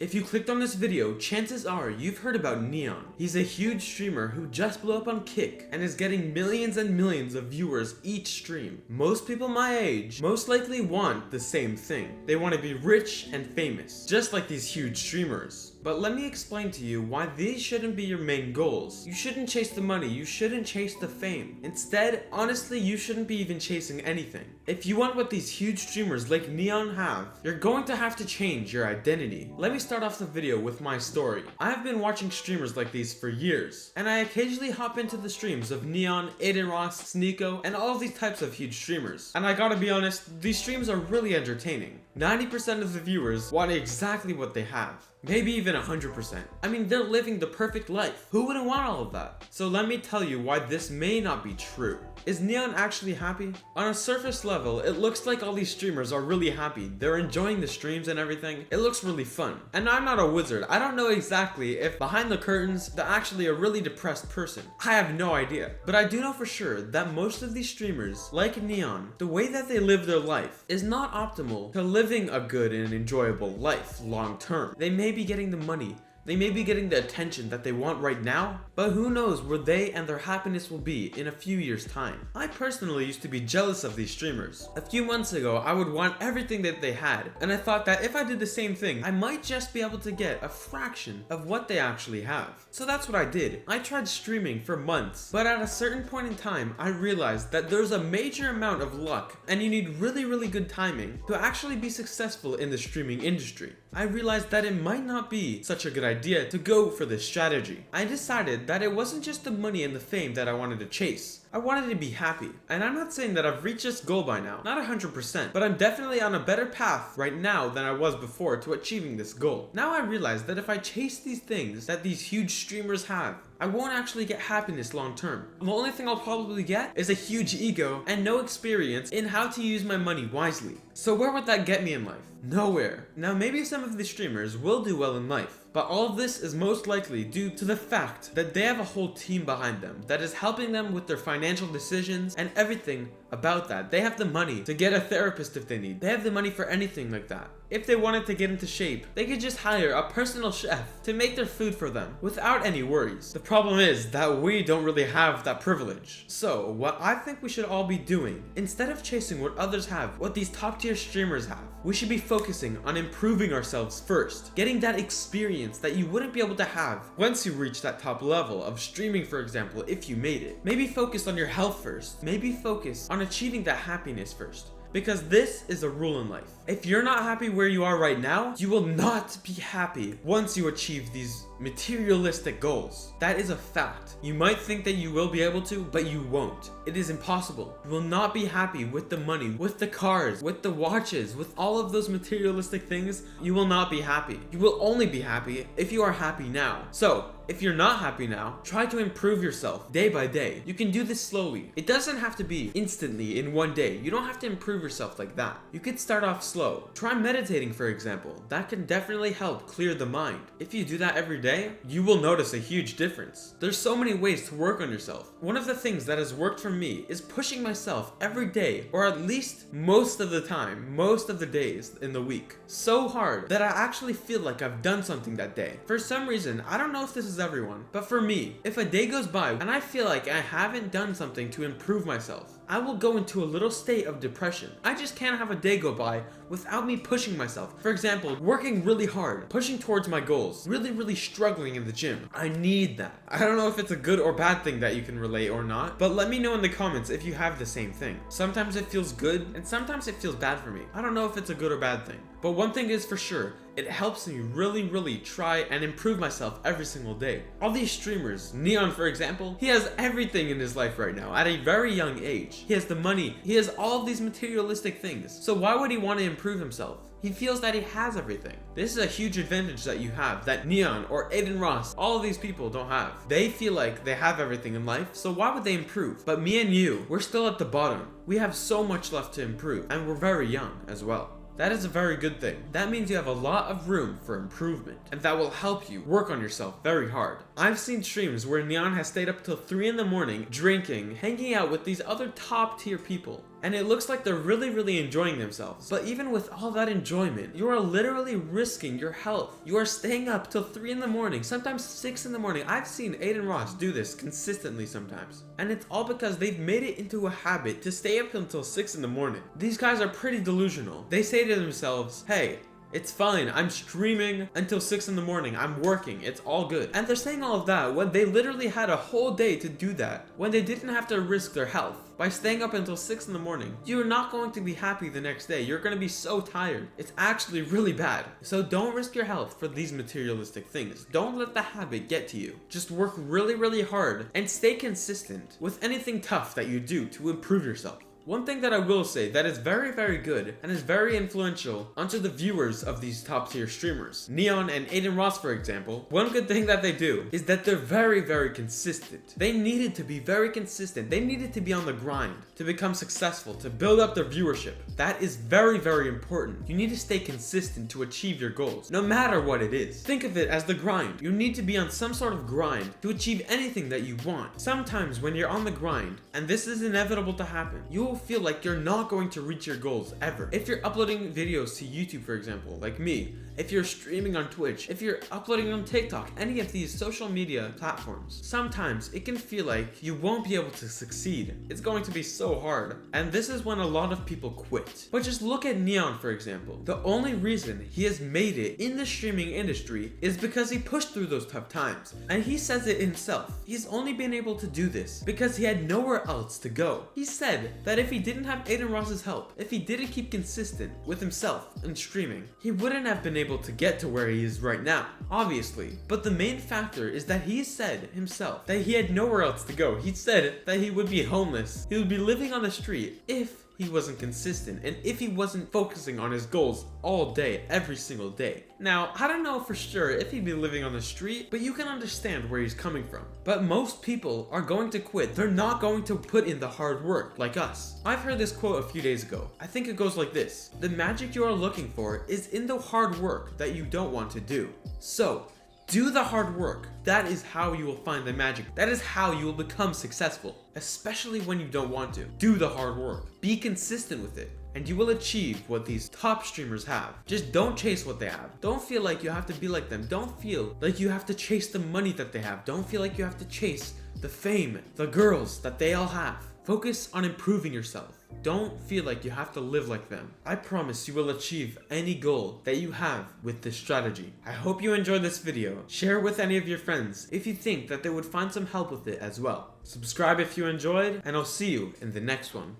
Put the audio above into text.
If you clicked on this video, chances are you've heard about N3on. He's a huge streamer who just blew up on Kick and is getting millions and millions of viewers each stream. Most people my age most likely want the same thing. They want to be rich and famous, just like these huge streamers. But let me explain to you why these shouldn't be your main goals. You shouldn't chase the money, you shouldn't chase the fame. Instead, honestly, you shouldn't be even chasing anything. If you want what these huge streamers like N3on have, you're going to have to change your identity. Let me start off the video with my story. I have been watching streamers like these for years, and I occasionally hop into the streams of N3on, Adin Ross, Sneako, and all of these types of huge streamers. And I gotta be honest, these streams are really entertaining. 90% of the viewers want exactly what they have. Maybe even 100%. I mean, they're living the perfect life. Who wouldn't want all of that? So let me tell you why this may not be true. Is N3on actually happy? On a surface level, it looks like all these streamers are really happy. They're enjoying the streams and everything. It looks really fun. And I'm not a wizard. I don't know exactly if behind the curtains, they're actually a really depressed person. I have no idea. But I do know for sure that most of these streamers, like N3on, the way that they live their life is not optimal to living a good and enjoyable life long term. They may be getting the money, they may be getting the attention that they want right now, but who knows where they and their happiness will be in a few years' time. I personally used to be jealous of these streamers. A few months ago, I would want everything that they had, and I thought that if I did the same thing, I might just be able to get a fraction of what they actually have. So that's what I did. I tried streaming for months, but at a certain point in time, I realized that there's a major amount of luck, and you need really good timing to actually be successful in the streaming industry. I realized that it might not be such a good idea to go for this strategy. I decided that it wasn't just the money and the fame that I wanted to chase. I wanted to be happy. And I'm not saying that I've reached this goal by now, not 100%, but I'm definitely on a better path right now than I was before to achieving this goal. Now I realize that if I chase these things that these huge streamers have, I won't actually get happiness long term. The only thing I'll probably get is a huge ego and no experience in how to use my money wisely. So where would that get me in life? Nowhere. Now maybe some of the streamers will do well in life, but all of this is most likely due to the fact that they have a whole team behind them that is helping them with their financial decisions and everything about that. They have the money to get a therapist if they need. They have the money for anything like that. If they wanted to get into shape, they could just hire a personal chef to make their food for them without any worries. The problem is that we don't really have that privilege. So what I think we should all be doing, instead of chasing what others have, what these top tier streamers have, we should be focusing on improving ourselves first, getting that experience that you wouldn't be able to have once you reach that top level of streaming, for example, if you made it. Maybe focus on your health first. Maybe focus on achieving that happiness first. Because this is a rule in life. If you're not happy where you are right now, you will not be happy once you achieve these materialistic goals. That is a fact. You might think that you will be able to, but you won't. It is impossible. You will not be happy with the money, with the cars, with the watches, with all of those materialistic things. You will not be happy. You will only be happy if you are happy now. So, if you're not happy now, try to improve yourself day by day. You can do this slowly. It doesn't have to be instantly in one day. You don't have to improve yourself like that. You could start off slow. Try meditating, for example. That can definitely help clear the mind. If you do that every day, you will notice a huge difference. There's so many ways to work on yourself. One of the things that has worked for me is pushing myself every day, or at least most of the time, most of the days in the week, so hard that I actually feel like I've done something that day. For some reason, I don't know if this is everyone, but for me, if a day goes by and I feel like I haven't done something to improve myself, I will go into a little state of depression. I just can't have a day go by without me pushing myself. For example, working really hard, pushing towards my goals, really struggling in the gym. I need that. I don't know if it's a good or bad thing that you can relate or not, but let me know in the comments if you have the same thing. Sometimes it feels good and sometimes it feels bad for me. I don't know if it's a good or bad thing, but one thing is for sure, it helps me really try and improve myself every single day. All these streamers, N3on for example, he has everything in his life right now at a very young age. He has the money, he has all of these materialistic things. So why would he want to improve himself? He feels that he has everything. This is a huge advantage that you have that N3on or Adin Ross, all of these people don't have. They feel like they have everything in life, so why would they improve? But me and you, we're still at the bottom. We have so much left to improve, and we're very young as well. That is a very good thing. That means you have a lot of room for improvement, and that will help you work on yourself very hard. I've seen streams where N3on has stayed up till 3 in the morning, drinking, hanging out with these other top tier people. and it looks like they're really enjoying themselves. But even with all that enjoyment, you are literally risking your health. You are staying up till 3 in the morning, sometimes 6 in the morning. I've seen Adin Ross do this consistently sometimes. And it's all because they've made it into a habit to stay up until 6 in the morning. These guys are pretty delusional. They say to themselves, hey, it's fine, I'm streaming until 6 in the morning, I'm working, it's all good. And they're saying all of that when they literally had a whole day to do that, when they didn't have to risk their health. By staying up until 6 in the morning, you're not going to be happy the next day. You're going to be so tired. It's actually really bad. So don't risk your health for these materialistic things. Don't let the habit get to you. Just work really hard and stay consistent with anything tough that you do to improve yourself. One thing that I will say that is very good and is very influential onto the viewers of these top tier streamers, N3on and Adin Ross for example, one good thing that they do is that they're very consistent. They needed to be very consistent. They needed to be on the grind to become successful, to build up their viewership. That is very important. You need to stay consistent to achieve your goals, no matter what it is. Think of it as the grind. You need to be on some sort of grind to achieve anything that you want. Sometimes when you're on the grind, and this is inevitable to happen, you will feel like you're not going to reach your goals ever. If you're uploading videos to YouTube, for example, like me, if you're streaming on Twitch, if you're uploading on TikTok, any of these social media platforms, sometimes it can feel like you won't be able to succeed. It's going to be so hard. And this is when a lot of people quit. But just look at N3on, for example. The only reason he has made it in the streaming industry is because he pushed through those tough times. And he says it himself. He's only been able to do this because he had nowhere else to go. He said that if he didn't have Adin Ross's help, if he didn't keep consistent with himself and streaming, he wouldn't have been able to get to where he is right now, obviously. But the main factor is that he said himself that he had nowhere else to go. He said that he would be homeless. He would be living on the street if he wasn't consistent and if he wasn't focusing on his goals all day, every single day. Now, I don't know for sure if he'd be living on the street, but you can understand where he's coming from. But most people are going to quit. They're not going to put in the hard work like us. I've heard this quote a few days ago. I think it goes like this: the magic you are looking for is in the hard work that you don't want to do. So, do the hard work. That is how you will find the magic. That is how you will become successful, especially when you don't want to. Do the hard work. Be consistent with it, and you will achieve what these top streamers have. Just don't chase what they have. Don't feel like you have to be like them. Don't feel like you have to chase the money that they have. Don't feel like you have to chase the fame, the girls that they all have. Focus on improving yourself. Don't feel like you have to live like them. I promise you will achieve any goal that you have with this strategy. I hope you enjoyed this video. Share with any of your friends if you think that they would find some help with it as well. Subscribe if you enjoyed, and I'll see you in the next one.